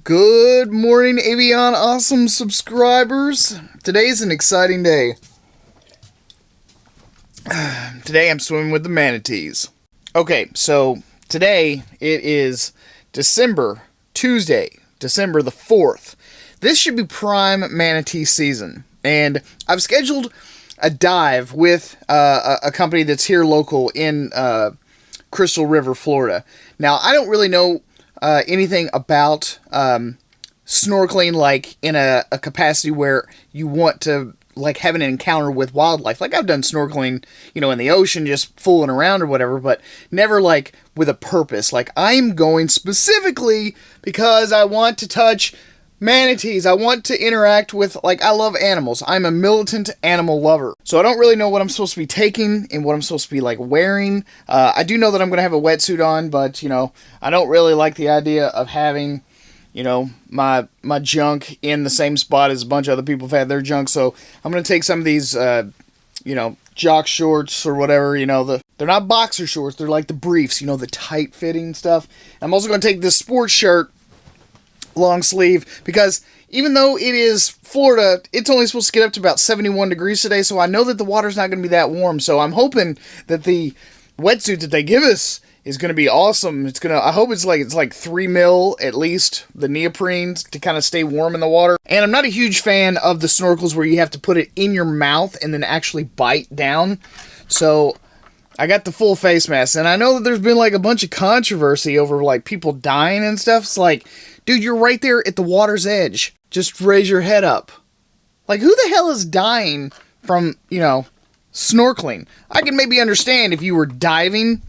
Good morning, Avion awesome subscribers. Today's an exciting day. Today I'm swimming with the Manatees. Okay, so today it is Tuesday, December the 4th. This should be prime manatee season. And I've scheduled a dive with a company that's here local in Crystal River, Florida. Now, I don't really know anything about snorkeling, like in a capacity where you want to like have an encounter with wildlife. Like I've done snorkeling, in the ocean, just fooling around or whatever, but never like with a purpose. Like I'm going specifically because I want to touch manatees. I want to interact with, I love animals. I'm a militant animal lover. So I don't really know what I'm supposed to be taking and what I'm supposed to be wearing. I do know that I'm going to have a wetsuit on, but I don't really like the idea of having my junk in the same spot as a bunch of other people have had their junk. So I'm going to take some of these jock shorts or whatever, they're not boxer shorts, they're like the briefs, the tight fitting stuff. I'm also going to take this sports shirt, long sleeve, because even though it is Florida, it's only supposed to get up to about 71 degrees today, so I know that the water's not going to be that warm. So I'm hoping that the wetsuit that they give us is going to be awesome. I hope it's like 3 mil at least, the neoprene, to kind of stay warm in the water. And I'm not a huge fan of the snorkels where you have to put it in your mouth and then actually bite down. So I got the full face mask, and I know that there's been a bunch of controversy over people dying and stuff. It's like, dude, you're right there at the water's edge. Just raise your head up. Who the hell is dying from, snorkeling? I can maybe understand if you were diving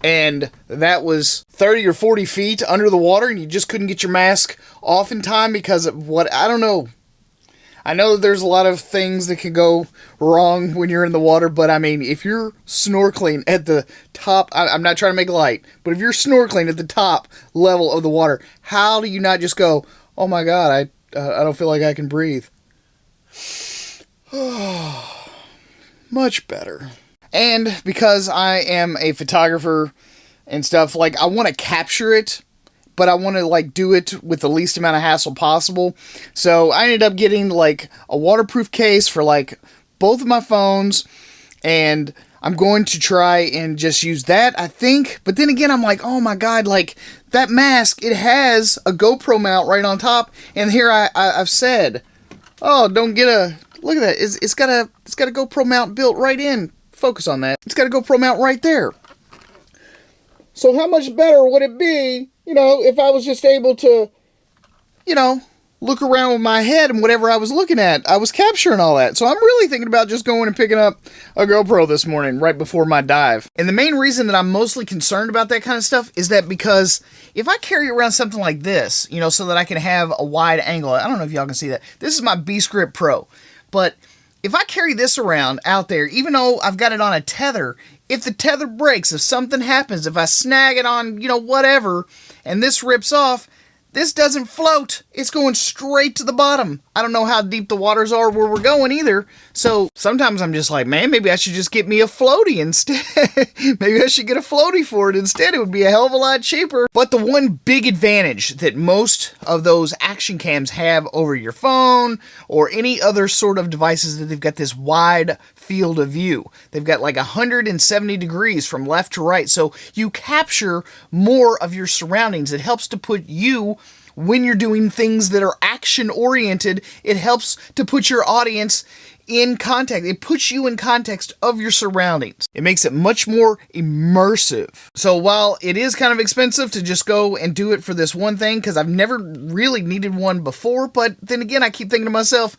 and that was 30 or 40 feet under the water and you just couldn't get your mask off in time because of what, I don't know. I know that there's a lot of things that can go wrong when you're in the water, but I mean, if you're snorkeling at the top, I'm not trying to make light, but if you're snorkeling at the top level of the water, how do you not just go, oh my God, I don't feel like I can breathe? Much better. And because I am a photographer and stuff, I want to capture it, but I want to do it with the least amount of hassle possible. So I ended up getting a waterproof case for both of my phones, and I'm going to try and just use that, I think. But then again, I'm oh my God, that mask, it has a GoPro mount right on top, and here I've said, oh, don't get look at that, it's got a GoPro mount built right in. Focus on that. It's got a GoPro mount right there. So how much better would it be, if I was just able to, look around with my head and whatever I was looking at, I was capturing all that. So I'm really thinking about just going and picking up a GoPro this morning right before my dive. And the main reason that I'm mostly concerned about that kind of stuff is that because if I carry around something like this, so that I can have a wide angle, I don't know if y'all can see that. This is my B-Script Pro. But if I carry this around out there, even though I've got it on a tether, if the tether breaks, if something happens, if I snag it on, whatever, and this rips off, this doesn't float. It's going straight to the bottom. I don't know how deep the waters are where we're going either. So sometimes I'm just man, maybe I should just get me a floaty instead. Maybe I should get a floaty for it instead. It would be a hell of a lot cheaper. But the one big advantage that most of those action cams have over your phone or any other sort of devices, that they've got this wide field of view. They've got 170 degrees from left to right. So you capture more of your surroundings. It helps to put you, when you're doing things that are action-oriented, it helps to put your audience in context. It puts you in context of your surroundings. It makes it much more immersive. So while it is kind of expensive to just go and do it for this one thing, because I've never really needed one before, but then again, I keep thinking to myself,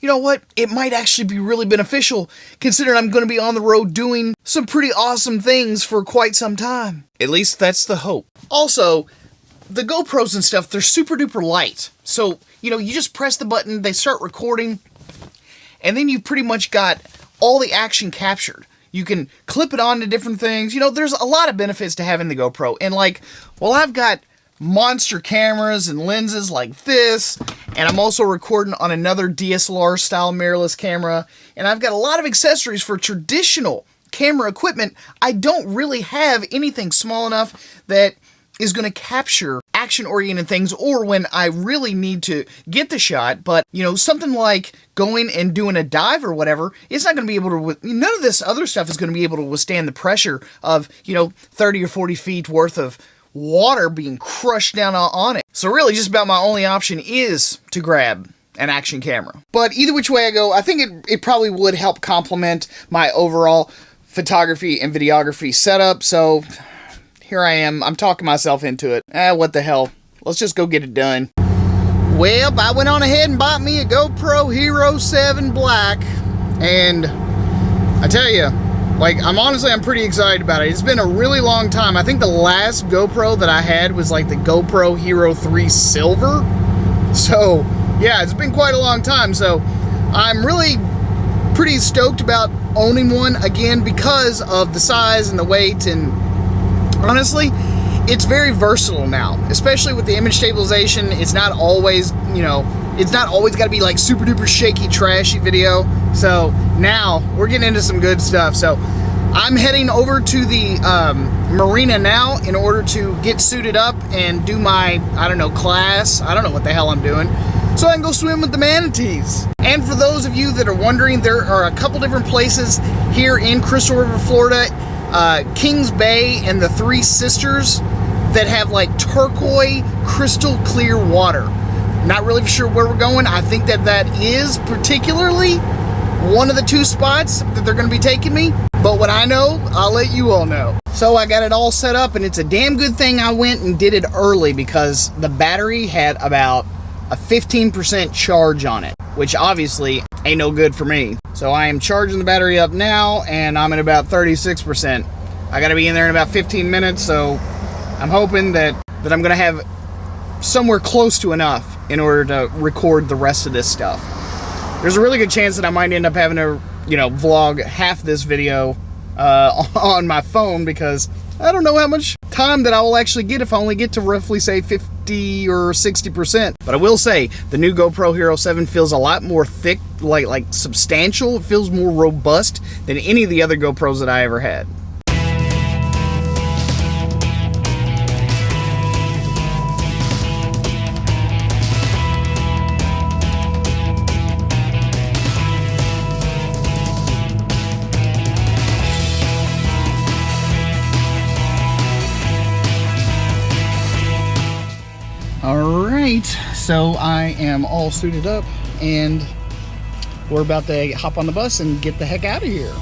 you know what? It might actually be really beneficial, considering I'm going to be on the road doing some pretty awesome things for quite some time. At least that's the hope. Also, the GoPros and stuff, they're super duper light. So, you just press the button, they start recording, and then you've pretty much got all the action captured. You can clip it onto different things. There's a lot of benefits to having the GoPro. And I've got monster cameras and lenses like this, and I'm also recording on another DSLR style mirrorless camera, and I've got a lot of accessories for traditional camera equipment. I don't really have anything small enough that is going to capture action-oriented things or when I really need to get the shot. But, you know, something like going and doing a dive or whatever, it's not going to be able to, none of this other stuff is going to be able to withstand the pressure of, you know, 30 or 40 feet worth of water being crushed down on it. So really just about my only option is to grab an action camera. But either which way I go, I think it probably would help complement my overall photography and videography setup. So here I am. I'm talking myself into it. What the hell? Let's just go get it done. Well, I went on ahead and bought me a GoPro Hero 7 Black. And I tell you, like, I'm pretty excited about it. It's been a really long time. I think the last GoPro that I had was like the GoPro Hero 3 Silver. So, yeah, it's been quite a long time. So, I'm really pretty stoked about owning one again because of the size and the weight. And honestly, it's very versatile now, especially with the image stabilization. It's not always, you know, it's not always got to be like super duper shaky, trashy video. So now we're getting into some good stuff. So I'm heading over to the marina now in order to get suited up and do my, I don't know, class. I don't know what the hell I'm doing. So I can go swim with the manatees. And for those of you that are wondering, there are a couple different places here in Crystal River, Florida, Kings Bay and the Three Sisters, that have like turquoise crystal clear water. Not really sure where we're going. I think that is particularly one of the two spots that they're going to be taking me. But when I know, I'll let you all know. So I got it all set up, and it's a damn good thing I went and did it early because the battery had about a 15% charge on it, which obviously ain't no good for me. So I am charging the battery up now, and I'm at about 36%. I got to be in there in about 15 minutes, so I'm hoping that I'm going to have somewhere close to enough in order to record the rest of this stuff. There's a really good chance that I might end up having to, you know, vlog half this video on my phone because I don't know how much time that I will actually get if I only get to roughly, say, 50 or 60%. But I will say, the new GoPro Hero 7 feels a lot more thick, like substantial. It feels more robust than any of the other GoPros that I ever had. Alright, so I am all suited up and we're about to hop on the bus and get the heck out of here.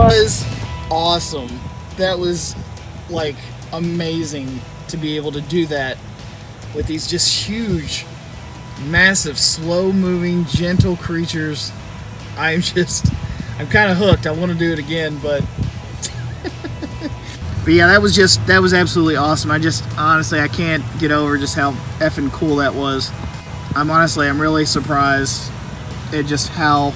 was awesome. That was like amazing to be able to do that with these just huge, massive, slow-moving, gentle creatures. I'm kind of hooked. I want to do it again, but but yeah, that was absolutely awesome. Honestly, I can't get over just how effing cool that was. I'm really surprised at just how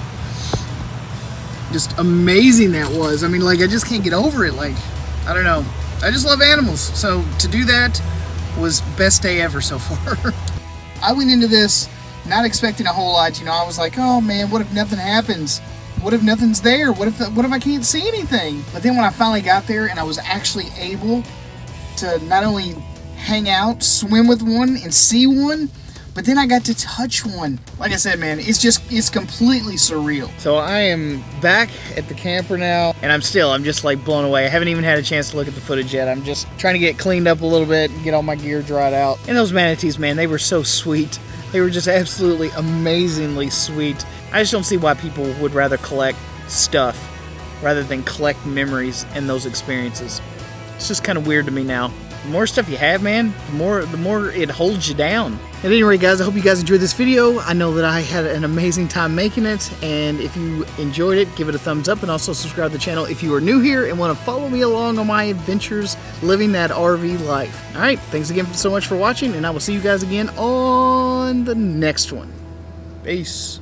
just amazing that was. I mean, like, I just can't get over it. Like, I don't know. I just love animals. So to do that was best day ever so far. I went into this not expecting a whole lot. I was like, oh man, what if nothing happens? What if nothing's there? What if I can't see anything? But then when I finally got there and I was actually able to not only hang out, swim with one, and see one, but then I got to touch one. Like I said, man, it's completely surreal. So I am back at the camper now, and I'm just like blown away. I haven't even had a chance to look at the footage yet. I'm just trying to get cleaned up a little bit and get all my gear dried out. And those manatees, man, they were so sweet. They were just absolutely amazingly sweet. I just don't see why people would rather collect stuff rather than collect memories and those experiences. It's just kind of weird to me now. The more stuff you have, man, the more it holds you down. At any rate, guys, I hope you guys enjoyed this video. I know that I had an amazing time making it, and if you enjoyed it, give it a thumbs up, and also subscribe to the channel if you are new here and want to follow me along on my adventures living that RV life. All right, thanks again so much for watching, and I will see you guys again on the next one. Peace.